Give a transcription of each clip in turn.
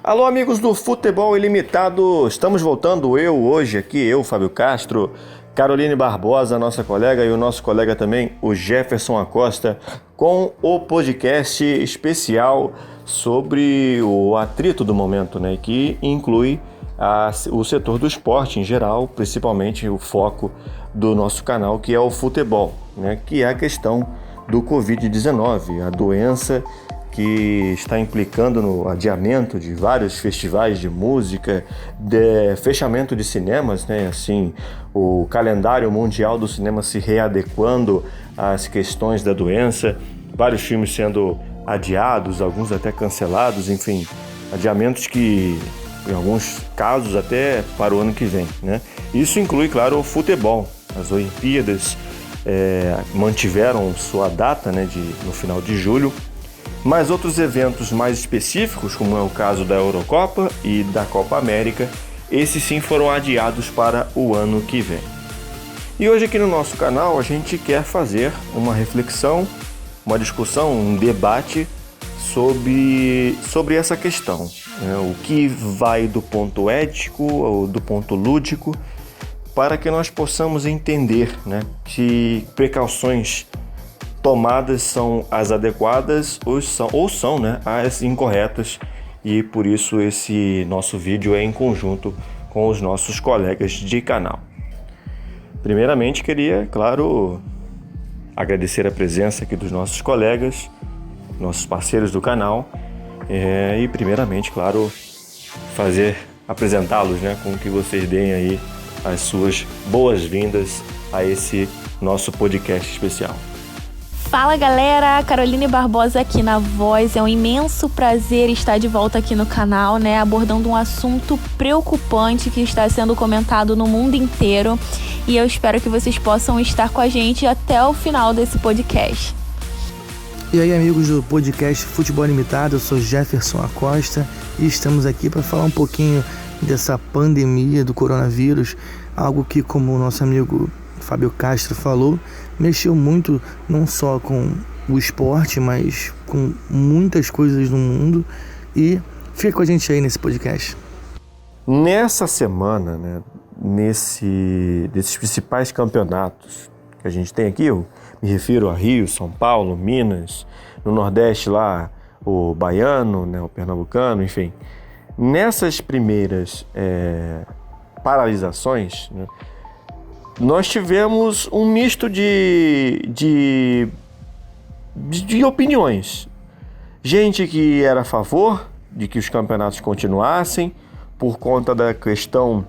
Alô, amigos do Futebol Ilimitado, estamos voltando eu, Fábio Castro, Caroline Barbosa, nossa colega, e o nosso colega também, o Jefferson Acosta, com o podcast especial sobre o atrito do momento, né, que inclui o setor do esporte em geral, principalmente o foco do nosso canal, que é o futebol, né, que é a questão do Covid-19, a doença que está implicando no adiamento de vários festivais de música, fechamento de cinemas, né? Assim, o calendário mundial do cinema se readequando às questões da doença, vários filmes sendo adiados, alguns até cancelados, enfim, adiamentos que, em alguns casos, até para o ano que vem, né? Isso inclui, claro, o futebol. As Olimpíadas mantiveram sua data, né, no final de julho, mas outros eventos mais específicos, como é o caso da Eurocopa e da Copa América, esses sim foram adiados para o ano que vem. E hoje aqui no nosso canal a gente quer fazer uma reflexão, uma discussão, um debate sobre essa questão, né? O que vai do ponto ético ou do ponto lúdico, para que nós possamos entender, né, que precauções tomadas são as adequadas ou são, né, as incorretas, e por isso esse nosso vídeo é em conjunto com os nossos colegas de canal. Primeiramente, queria, claro, agradecer a presença aqui dos nossos colegas, nossos parceiros do canal, e primeiramente, claro, apresentá-los, né, com que vocês deem aí as suas boas-vindas a esse nosso podcast especial. Fala galera, Caroline Barbosa aqui na voz. É um imenso prazer estar de volta aqui no canal, né, abordando um assunto preocupante que está sendo comentado no mundo inteiro, e eu espero que vocês possam estar com a gente até o final desse podcast. E aí, amigos do podcast Futebol Limitado, eu sou Jefferson Acosta e estamos aqui para falar um pouquinho dessa pandemia do coronavírus, algo que, como o nosso amigo Fábio Castro falou, mexeu muito não só com o esporte, mas com muitas coisas no mundo. E fica com a gente aí nesse podcast. Nessa semana, né, desses principais campeonatos que a gente tem aqui, eu me refiro a Rio, São Paulo, Minas, no Nordeste lá o baiano, né, o pernambucano, enfim. Nessas primeiras paralisações, né, nós tivemos um misto de opiniões. Gente que era a favor de que os campeonatos continuassem por conta da questão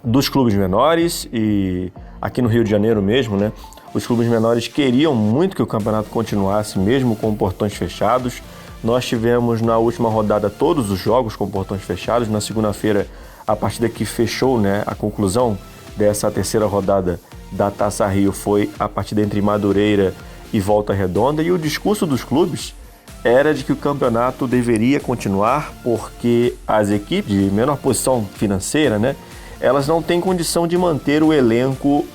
dos clubes menores, e aqui no Rio de Janeiro mesmo, né, os clubes menores queriam muito que o campeonato continuasse mesmo com portões fechados. Nós tivemos na última rodada todos os jogos com portões fechados. Na segunda-feira, a partida que fechou, né, a conclusão dessa terceira rodada da Taça Rio foi a partida entre Madureira e Volta Redonda, e o discurso dos clubes era de que o campeonato deveria continuar porque as equipes de menor posição financeira, né, elas não têm condição de manter o elenco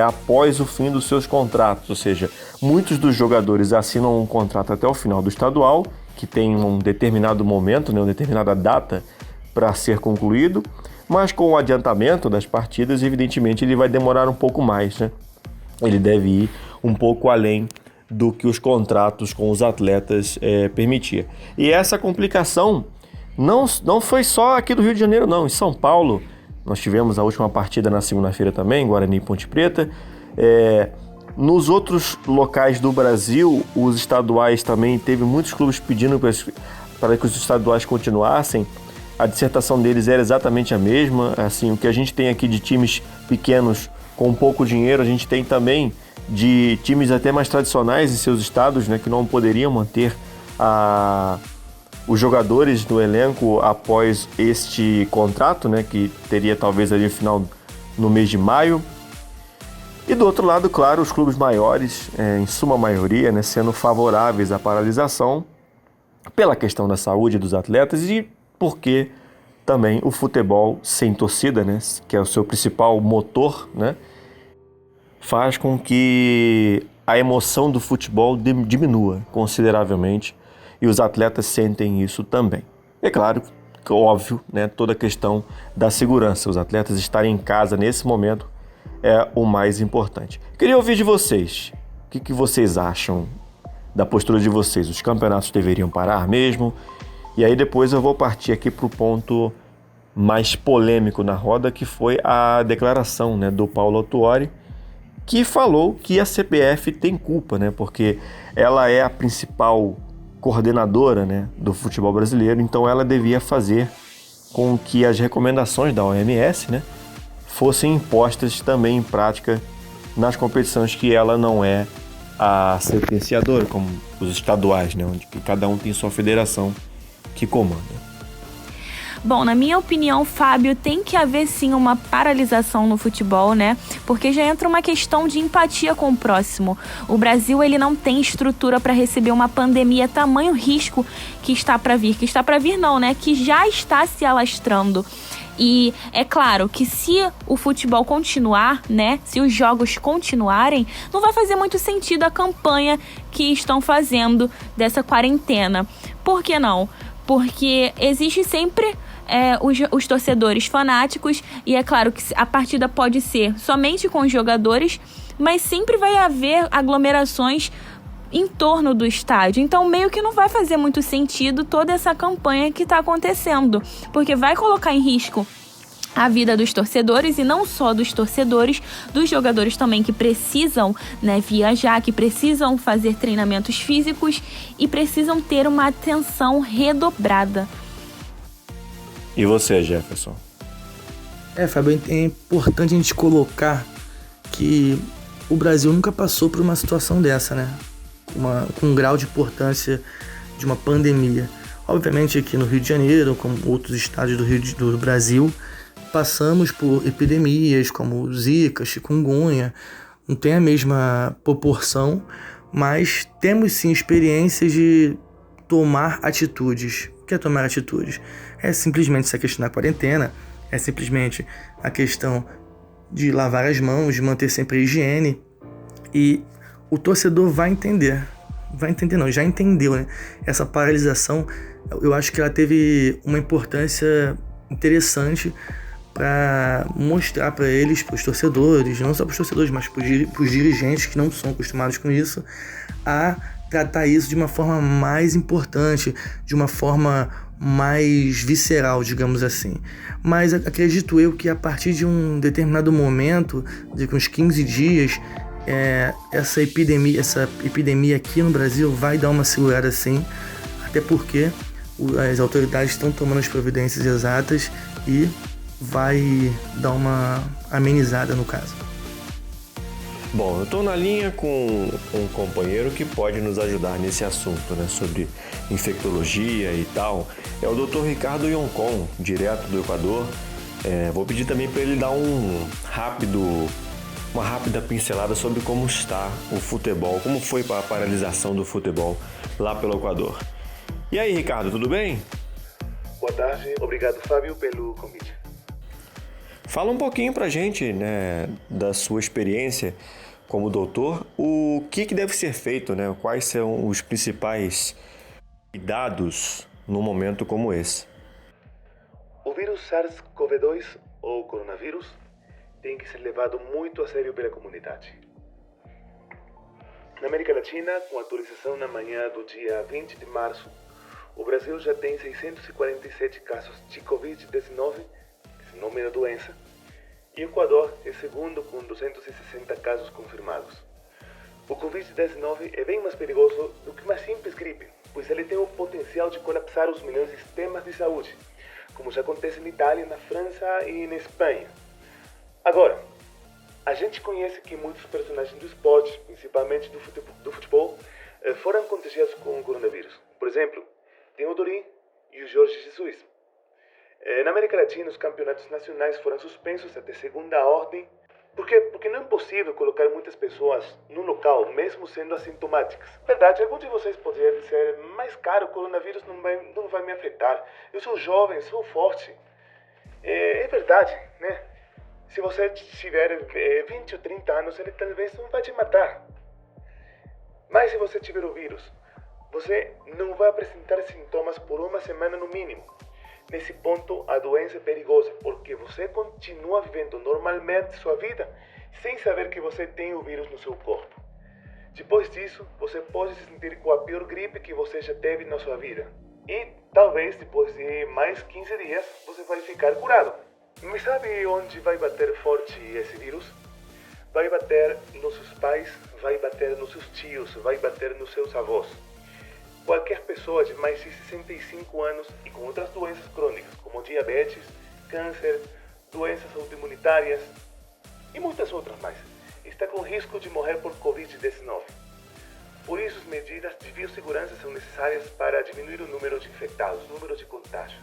após o fim dos seus contratos, ou seja, muitos dos jogadores assinam um contrato até o final do estadual, que tem um determinado momento, né, uma determinada data para ser concluído, mas com o adiantamento das partidas, evidentemente, ele vai demorar um pouco mais, né? Ele deve ir um pouco além do que os contratos com os atletas permitiam. E essa complicação não foi só aqui do Rio de Janeiro, não. Em São Paulo, nós tivemos a última partida na segunda-feira também, Guarani e Ponte Preta. Nos outros locais do Brasil, os estaduais também, teve muitos clubes pedindo para que os estaduais continuassem. A dissertação deles era exatamente a mesma. Assim, o que a gente tem aqui de times pequenos com pouco dinheiro, a gente tem também de times até mais tradicionais em seus estados, né, que não poderiam manter os jogadores do elenco após este contrato, né, que teria talvez ali no final no mês de maio. E do outro lado, claro, os clubes maiores, em suma maioria, né, sendo favoráveis à paralisação pela questão da saúde dos atletas e porque também o futebol sem torcida, né, que é o seu principal motor, né, faz com que a emoção do futebol diminua consideravelmente, e os atletas sentem isso também. É claro, óbvio, né, toda a questão da segurança. Os atletas estarem em casa nesse momento é o mais importante. Queria ouvir de vocês. O que vocês acham da postura de vocês? Os campeonatos deveriam parar mesmo? E aí depois eu vou partir aqui para o ponto mais polêmico na roda, que foi a declaração, né, do Paulo Autuori, que falou que a CBF tem culpa, né, porque ela é a principal coordenadora, né, do futebol brasileiro, então ela devia fazer com que as recomendações da OMS, né, fossem impostas também em prática nas competições que ela não é a sentenciadora, como os estaduais, né, onde cada um tem sua federação que comanda. Bom, na minha opinião, Fábio, tem que haver sim uma paralisação no futebol, né? Porque já entra uma questão de empatia com o próximo. O Brasil, ele não tem estrutura para receber uma pandemia tamanho risco que está para vir. Que está para vir não, né? Que já está se alastrando. E é claro que se o futebol continuar, né? Se os jogos continuarem, não vai fazer muito sentido a campanha que estão fazendo dessa quarentena. Por que não? Porque existe sempre os torcedores fanáticos, e é claro que a partida pode ser somente com os jogadores, mas sempre vai haver aglomerações em torno do estádio. Então meio que não vai fazer muito sentido toda essa campanha que está acontecendo, porque vai colocar em risco a vida dos torcedores, e não só dos torcedores, dos jogadores também que precisam, né, viajar, que precisam fazer treinamentos físicos e precisam ter uma atenção redobrada. E você, Jefferson? Fábio, é importante a gente colocar que o Brasil nunca passou por uma situação dessa, né? Com um grau de importância de uma pandemia. Obviamente aqui no Rio de Janeiro, como outros estados do Brasil, passamos por epidemias como Zika, chikungunya, não tem a mesma proporção, mas temos sim experiências de tomar atitudes. O que é tomar atitudes? É simplesmente essa questão da quarentena, é simplesmente a questão de lavar as mãos, de manter sempre a higiene, e o torcedor vai entender não, já entendeu, né? Essa paralisação, eu acho que ela teve uma importância interessante para mostrar para eles, para os torcedores, não só para os torcedores, mas para os dirigentes que não são acostumados com isso, a tratar isso de uma forma mais importante, de uma forma mais visceral, digamos assim. Mas acredito eu que a partir de um determinado momento, de uns 15 dias, essa epidemia aqui no Brasil vai dar uma segurada sim, até porque as autoridades estão tomando as providências exatas e vai dar uma amenizada no caso. Bom, eu estou na linha com um companheiro que pode nos ajudar nesse assunto, né, sobre infectologia e tal. É o Dr. Ricardo Yoncon, direto do Equador. Vou pedir também para ele dar uma rápida pincelada sobre como está o futebol, como foi a paralisação do futebol lá pelo Equador. E aí, Ricardo, tudo bem? Boa tarde, obrigado, Fábio, pelo convite. Fala um pouquinho pra gente, né, da sua experiência como doutor, o que deve ser feito, né? Quais são os principais cuidados num momento como esse? O vírus SARS-CoV-2, ou coronavírus, tem que ser levado muito a sério pela comunidade. Na América Latina, com atualização na manhã do dia 20 de março, o Brasil já tem 647 casos de Covid-19, esse nome da doença, e o Equador é segundo com 260 casos confirmados. O Covid-19 é bem mais perigoso do que uma simples gripe, pois ele tem o potencial de colapsar os melhores sistemas de saúde, como já acontece na Itália, na França e na Espanha. Agora, a gente conhece que muitos personagens do esporte, principalmente do futebol, foram contagiados com o coronavírus. Por exemplo, tem o Dori e o Jorge Jesus. Na América Latina, os campeonatos nacionais foram suspensos até segunda ordem. Por quê? Porque não é possível colocar muitas pessoas no local, mesmo sendo assintomáticas. Verdade, alguns de vocês poderiam dizer, mas cara, o coronavírus não vai me afetar. Eu sou jovem, sou forte. É verdade, né? Se você tiver 20 ou 30 anos, ele talvez não vai te matar. Mas se você tiver o vírus, você não vai apresentar sintomas por uma semana no mínimo. Nesse ponto, a doença é perigosa, porque você continua vivendo normalmente sua vida sem saber que você tem o vírus no seu corpo. Depois disso, você pode se sentir com a pior gripe que você já teve na sua vida. E talvez depois de mais 15 dias, você vai ficar curado. Mas sabe onde vai bater forte esse vírus? Vai bater nos seus pais, vai bater nos seus tios, vai bater nos seus avós. Qualquer pessoa de mais de 65 anos e com outras doenças crônicas, como diabetes, câncer, doenças autoimunitárias e muitas outras mais, está com risco de morrer por Covid-19. Por isso, as medidas de biossegurança são necessárias para diminuir o número de infectados, o número de contágios.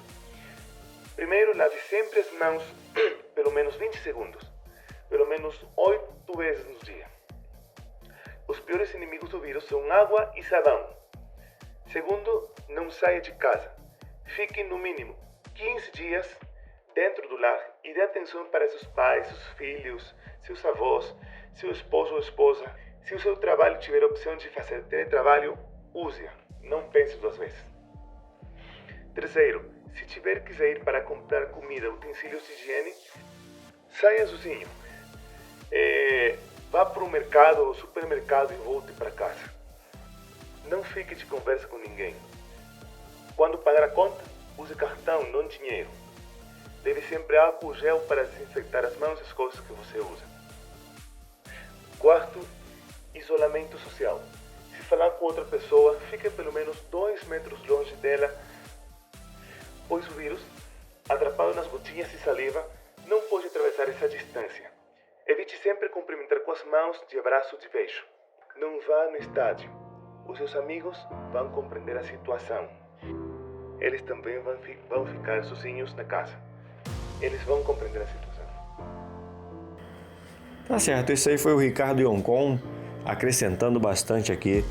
Primeiro, lave sempre as mãos pelo menos 20 segundos, pelo menos 8 vezes no dia. Os piores inimigos do vírus são água e sabão. Segundo, não saia de casa. Fique no mínimo 15 dias dentro do lar e dê atenção para seus pais, seus filhos, seus avós, seu esposo ou esposa. Se o seu trabalho tiver a opção de fazer teletrabalho, use-a. Não pense 2 vezes. Terceiro, se tiver que sair para comprar comida, utensílios de higiene, saia sozinho. Vá para o mercado ou supermercado e volte para casa. Não fique de conversa com ninguém. Quando pagar a conta, use cartão, não dinheiro. Leve sempre álcool gel para desinfectar as mãos e as coisas que você usa. Quarto, isolamento social. Se falar com outra pessoa, fique pelo menos 2 metros longe dela, pois o vírus, atrapado nas gotinhas de saliva, não pode atravessar essa distância. Evite sempre cumprimentar com as mãos de abraço de beijo. Não vá no estádio. Os seus amigos vão compreender a situação. Eles também vão ficar sozinhos na casa. Eles vão compreender a situação. Tá certo, esse aí foi o Ricardo Yoncon acrescentando bastante aqui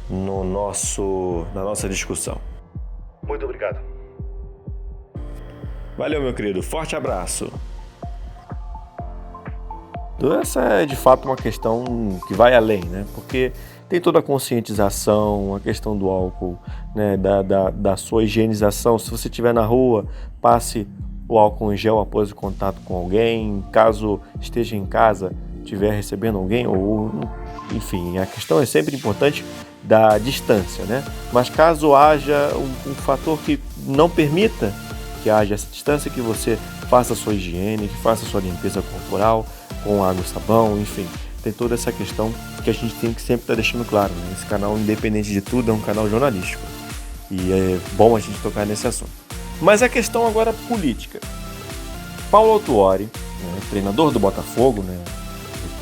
na nossa discussão. Muito obrigado. Valeu, meu querido. Forte abraço. Essa é de fato uma questão que vai além, né? Porque tem toda a conscientização, a questão do álcool, né? da sua higienização. Se você estiver na rua, passe o álcool em gel após o contato com alguém. Caso esteja em casa, estiver recebendo alguém, ou enfim, a questão é sempre importante da distância, né? Mas caso haja um fator que não permita que haja essa distância, que você faça a sua higiene, que faça a sua limpeza corporal com água e sabão, enfim. Tem toda essa questão que a gente tem que sempre estar deixando claro, né? Esse canal, independente de tudo, é um canal jornalístico. E é bom a gente tocar nesse assunto. Mas a questão agora política. Paulo Autuori, né, treinador do Botafogo, né,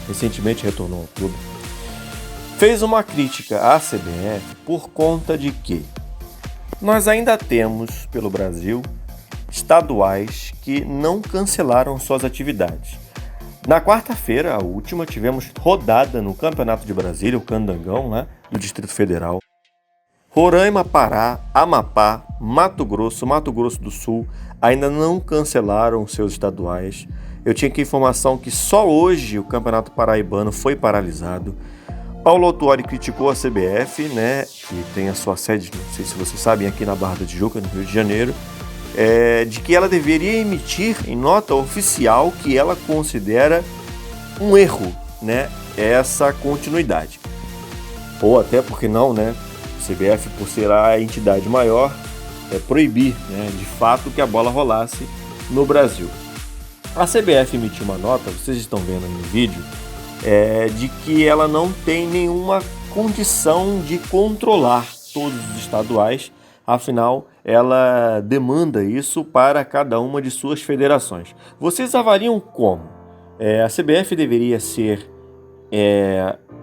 recentemente retornou ao clube, fez uma crítica à CBF por conta de que nós ainda temos, pelo Brasil, estaduais que não cancelaram suas atividades. Na quarta-feira, a última, tivemos rodada no Campeonato de Brasília, o Candangão, né, do Distrito Federal. Roraima, Pará, Amapá, Mato Grosso do Sul ainda não cancelaram seus estaduais. Eu tinha aqui informação que só hoje o Campeonato Paraibano foi paralisado. Paulo Autuori criticou a CBF, né, que tem a sua sede, não sei se vocês sabem, aqui na Barra da Tijuca, no Rio de Janeiro, de que ela deveria emitir em nota oficial que ela considera um erro, né, essa continuidade. Ou até, porque não, né, CBF, por ser a entidade maior, proibir, né, de fato que a bola rolasse no Brasil. A CBF emitiu uma nota, vocês estão vendo aí no vídeo, de que ela não tem nenhuma condição de controlar todos os estaduais, afinal, ela demanda isso para cada uma de suas federações. Vocês avaliam como? A CBF deveria ser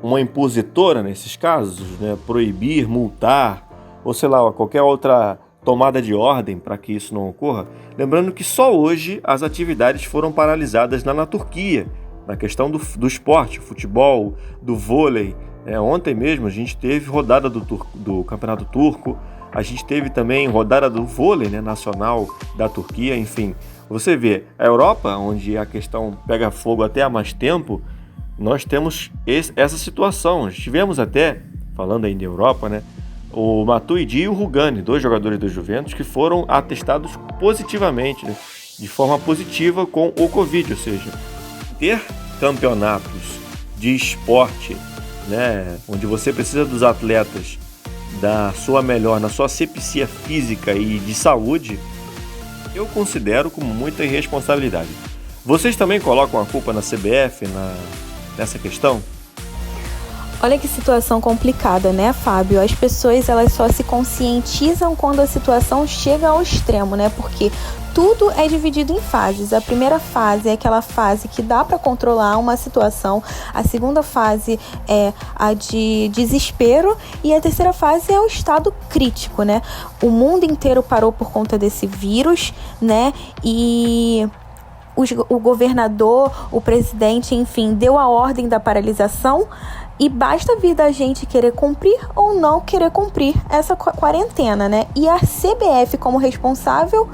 uma impositora nesses casos, né? Proibir, multar, ou sei lá, qualquer outra tomada de ordem para que isso não ocorra? Lembrando que só hoje as atividades foram paralisadas na Turquia, na questão do esporte, futebol, do vôlei. Ontem mesmo a gente teve rodada do Campeonato Turco, a gente teve também rodada do vôlei, né, nacional da Turquia, enfim. Você vê, a Europa, onde a questão pega fogo até há mais tempo, nós temos essa situação. Nós tivemos até, falando aí da Europa, né, o Matuidi e o Rugani, 2 jogadores do Juventus que foram atestados positivamente, né, de forma positiva com o Covid, ou seja, ter campeonatos de esporte, né, onde você precisa dos atletas da sua melhor, na sua asepsia física e de saúde, eu considero como muita irresponsabilidade. Vocês também colocam a culpa na CBF nessa questão? Olha que situação complicada, né, Fábio? As pessoas, elas só se conscientizam quando a situação chega ao extremo, né? Porque tudo é dividido em fases. A primeira fase é aquela fase que dá para controlar uma situação. A segunda fase é a de desespero. E a terceira fase é o estado crítico, né? O mundo inteiro parou por conta desse vírus, né? E o governador, o presidente, enfim, deu a ordem da paralisação. E basta vir da gente querer cumprir ou não querer cumprir essa quarentena, né? E a CBF, como responsável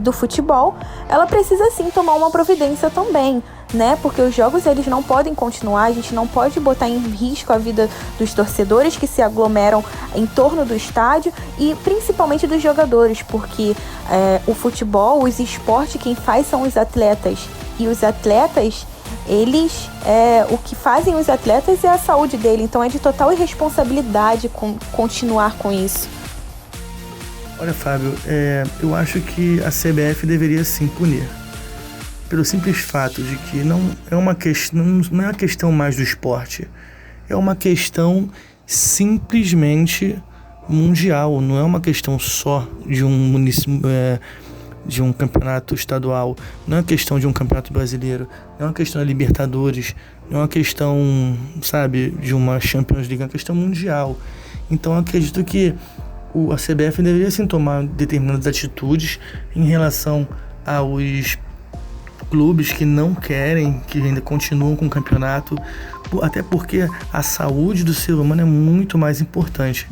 do futebol, ela precisa sim tomar uma providência também, né? Porque os jogos, eles não podem continuar, a gente não pode botar em risco a vida dos torcedores que se aglomeram em torno do estádio e principalmente dos jogadores, porque o futebol, os esportes, quem faz são os atletas. E os atletas, eles, o que fazem os atletas é a saúde dele, então é de total irresponsabilidade continuar com isso. Olha, Fábio, eu acho que a CBF deveria sim punir, pelo simples fato de que não é uma questão mais do esporte, é uma questão simplesmente mundial, não é uma questão só de um município, de um campeonato estadual, não é uma questão de um campeonato brasileiro, não é uma questão da Libertadores, não é uma questão, sabe, de uma Champions League, é uma questão mundial. Então eu acredito que a CBF deveria sim tomar determinadas atitudes em relação aos clubes que não querem, que ainda continuam com o campeonato, até porque a saúde do ser humano é muito mais importante.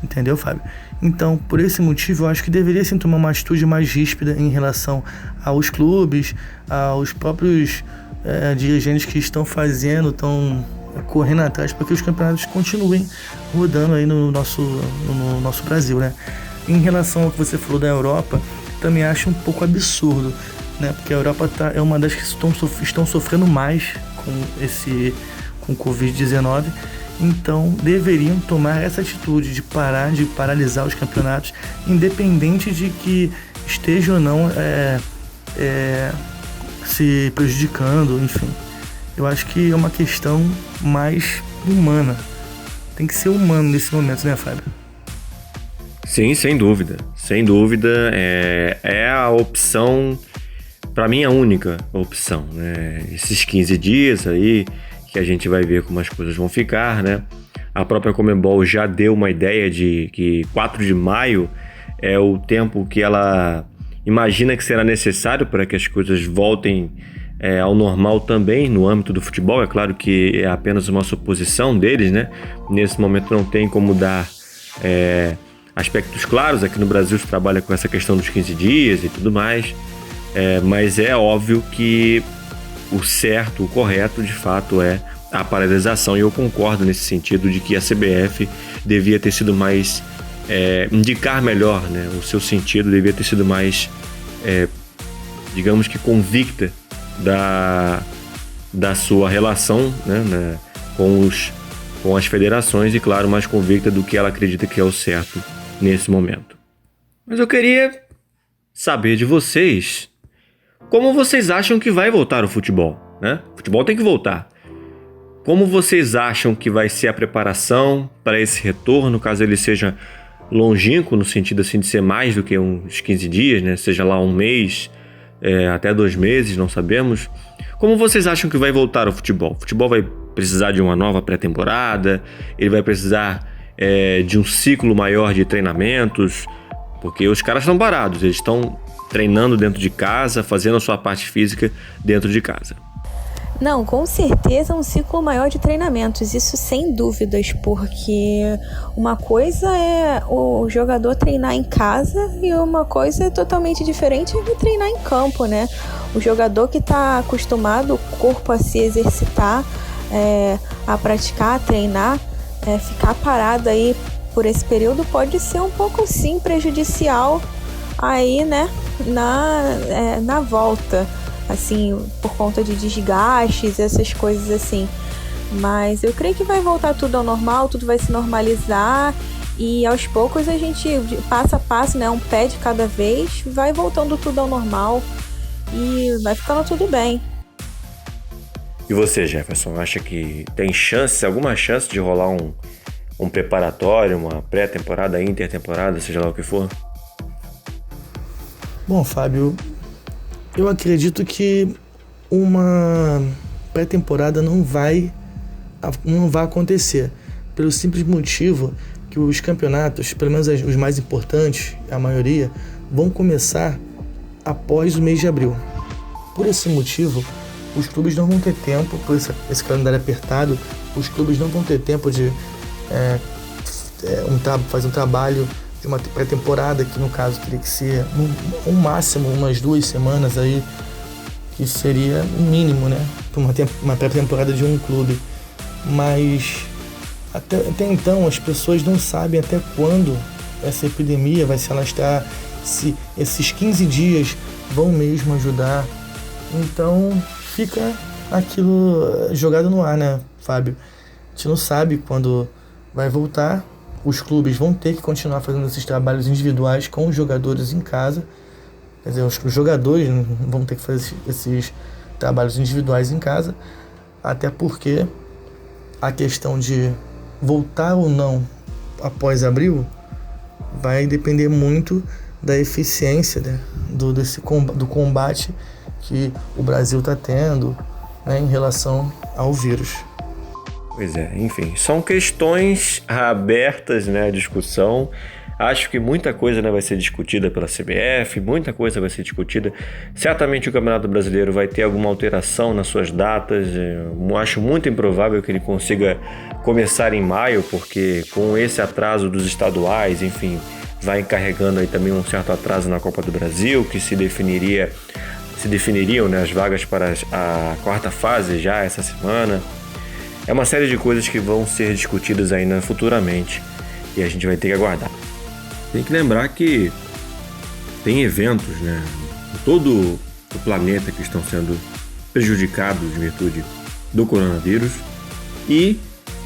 Entendeu, Fábio? Então, por esse motivo, eu acho que deveria sim tomar uma atitude mais ríspida em relação aos clubes, aos próprios dirigentes que estão correndo atrás para que os campeonatos continuem rodando aí no nosso Brasil, né? Em relação ao que você falou da Europa, também acho um pouco absurdo, né? Porque a Europa é uma das que estão sofrendo mais com o Covid-19. Então, deveriam tomar essa atitude de paralisar os campeonatos, independente de que esteja ou não se prejudicando, enfim. Eu acho que é uma questão mais humana. Tem que ser humano nesse momento, né, Fábio? Sim, sem dúvida. Sem dúvida, é a opção, para mim, a única opção, né? Esses 15 dias aí, que a gente vai ver como as coisas vão ficar, né? A própria Conmebol já deu uma ideia de que 4 de maio é o tempo que ela imagina que será necessário para que as coisas voltem ao normal também no âmbito do futebol. É claro que é apenas uma suposição deles, né? Nesse momento não tem como dar aspectos claros. Aqui no Brasil se trabalha com essa questão dos 15 dias e tudo mais, mas é óbvio que o certo, o correto, de fato, é a paralisação, e eu concordo nesse sentido de que a CBF devia ter sido mais, indicar melhor, né? O seu sentido devia ter sido mais, digamos que convicta da sua relação, né, com as federações, e claro, mais convicta do que ela acredita que é o certo nesse momento. Mas eu queria saber de vocês, como vocês acham que vai voltar o futebol, né? O futebol tem que voltar. Como vocês acham que vai ser a preparação para esse retorno, caso ele seja longínquo, no sentido assim de ser mais do que uns 15 dias, né? Seja lá um mês, até 2 meses, não sabemos. Como vocês acham que vai voltar o futebol? O futebol vai precisar de uma nova pré-temporada? Ele vai precisar de um ciclo maior de treinamentos? Porque os caras estão parados, eles estão treinando dentro de casa, fazendo a sua parte física dentro de casa. Não, com certeza um ciclo maior de treinamentos, isso sem dúvidas, porque uma coisa é o jogador treinar em casa e uma coisa é totalmente diferente de treinar em campo, né? O jogador que está acostumado, o corpo a se exercitar, a praticar, a treinar, ficar parado aí por esse período pode ser um pouco sim prejudicial aí, né, na volta, assim, por conta de desgastes, essas coisas assim. Mas eu creio que vai voltar tudo ao normal, tudo vai se normalizar e aos poucos a gente, passo a passo, né, um pé de cada vez, vai voltando tudo ao normal e vai ficando tudo bem. E você, Jefferson, acha que tem alguma chance de rolar um preparatório, uma pré-temporada, intertemporada, seja lá o que for? Bom, Fábio, eu acredito que uma pré-temporada não vai acontecer, pelo simples motivo que os campeonatos, pelo menos os mais importantes, a maioria, vão começar após o mês de abril. Por esse motivo, os clubes não vão ter tempo, por esse calendário apertado, os clubes não vão ter tempo de fazer um trabalho de uma pré-temporada, que no caso teria que ser no máximo umas 2 semanas aí, que seria o mínimo, né, para uma pré-temporada de um clube. Mas até então as pessoas não sabem até quando essa epidemia vai se alastrar, se esses 15 dias vão mesmo ajudar. Então fica aquilo jogado no ar, né, Fábio? A gente não sabe quando vai voltar. Os clubes vão ter que continuar fazendo esses trabalhos individuais com os jogadores em casa. Quer dizer, os jogadores vão ter que fazer esses trabalhos individuais em casa, até porque a questão de voltar ou não após abril vai depender muito da eficiência, né, do combate que o Brasil está tendo, né, em relação ao vírus. Pois é, enfim, são questões abertas, né, à discussão. Acho que muita coisa, né, vai ser discutida pela CBF, muita coisa vai ser discutida. Certamente o Campeonato Brasileiro vai ter alguma alteração nas suas datas. Eu acho muito improvável que ele consiga começar em maio, porque com esse atraso dos estaduais, enfim, vai encarregando aí também um certo atraso na Copa do Brasil, que se definiriam, né, as vagas para a quarta fase já essa semana. É uma série de coisas que vão ser discutidas ainda futuramente e a gente vai ter que aguardar. Tem que lembrar que tem eventos, né, em todo o planeta que estão sendo prejudicados em virtude do coronavírus. E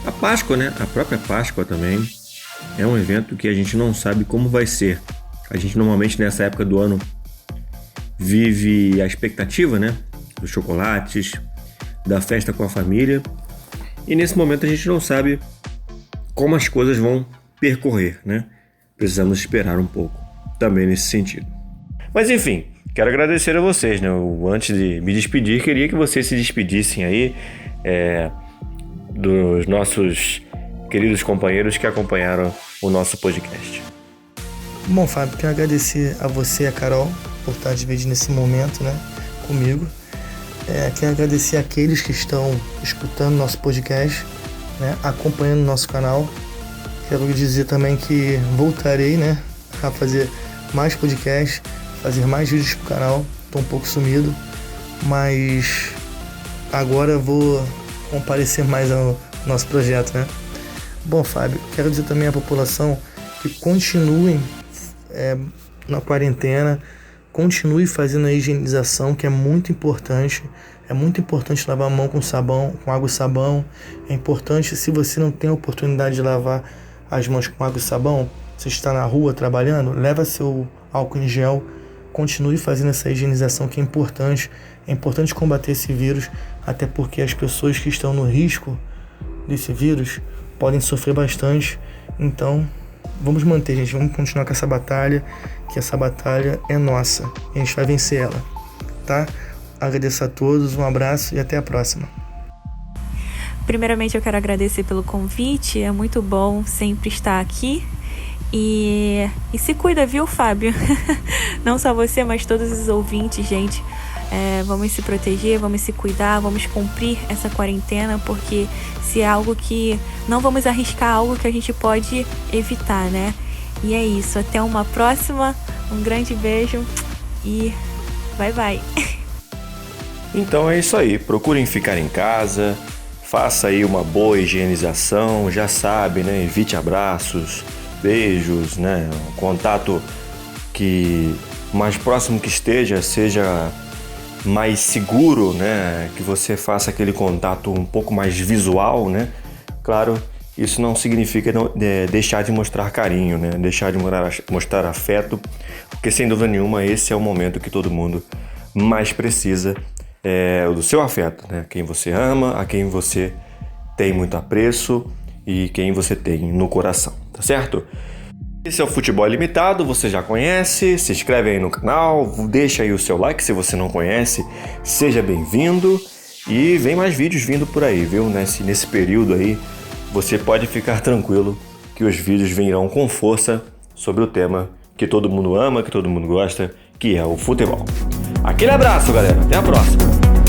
a Páscoa, né, a própria Páscoa também é um evento que a gente não sabe como vai ser. A gente normalmente nessa época do ano vive a expectativa, né, dos chocolates, da festa com a família. E nesse momento a gente não sabe como as coisas vão percorrer, né? Precisamos esperar um pouco também nesse sentido. Mas enfim, quero agradecer a vocês, né? Antes de me despedir, queria que vocês se despedissem aí dos nossos queridos companheiros que acompanharam o nosso podcast. Bom, Fábio, quero agradecer a você e a Carol por estar dividindo esse momento, né, comigo. Quero agradecer àqueles que estão escutando nosso podcast, né, acompanhando nosso canal. Quero dizer também que voltarei, né, a fazer mais podcasts, fazer mais vídeos pro canal. Estou um pouco sumido, mas agora vou comparecer mais ao nosso projeto, né. Bom, Fábio, quero dizer também à população que continuem na quarentena, continue fazendo a higienização, que é muito importante. É muito importante lavar a mão com sabão, com água e sabão. É importante, se você não tem a oportunidade de lavar as mãos com água e sabão, você está na rua trabalhando, leva seu álcool em gel, continue fazendo essa higienização, que é importante. É importante combater esse vírus, até porque as pessoas que estão no risco desse vírus podem sofrer bastante. Então, vamos manter, gente, vamos continuar com essa batalha, que essa batalha é nossa, e a gente vai vencer ela, tá? Agradeço a todos, um abraço e até a próxima. Primeiramente eu quero agradecer pelo convite, é muito bom sempre estar aqui. E se cuida, viu, Fábio? Não só você, mas todos os ouvintes, gente. Vamos se proteger, vamos se cuidar, vamos cumprir essa quarentena, porque se é algo que não vamos arriscar, algo que a gente pode evitar, né? E é isso, até uma próxima, um grande beijo e bye bye. Então é isso aí, procurem ficar em casa, faça aí uma boa higienização, já sabe, né? Evite abraços, beijos, né? Um contato que mais próximo que esteja, seja mais seguro, né? Que você faça aquele contato um pouco mais visual, né? Claro, isso não significa deixar de mostrar carinho, né? Deixar de mostrar afeto, porque sem dúvida nenhuma esse é o momento que todo mundo mais precisa do seu afeto, né? Quem você ama, a quem você tem muito apreço e quem você tem no coração, tá certo? Esse é o Futebol Ilimitado, você já conhece, se inscreve aí no canal, deixa aí o seu like se você não conhece, seja bem-vindo e vem mais vídeos vindo por aí, viu? Nesse período aí, você pode ficar tranquilo que os vídeos virão com força sobre o tema que todo mundo ama, que todo mundo gosta, que é o futebol. Aquele abraço, galera, até a próxima!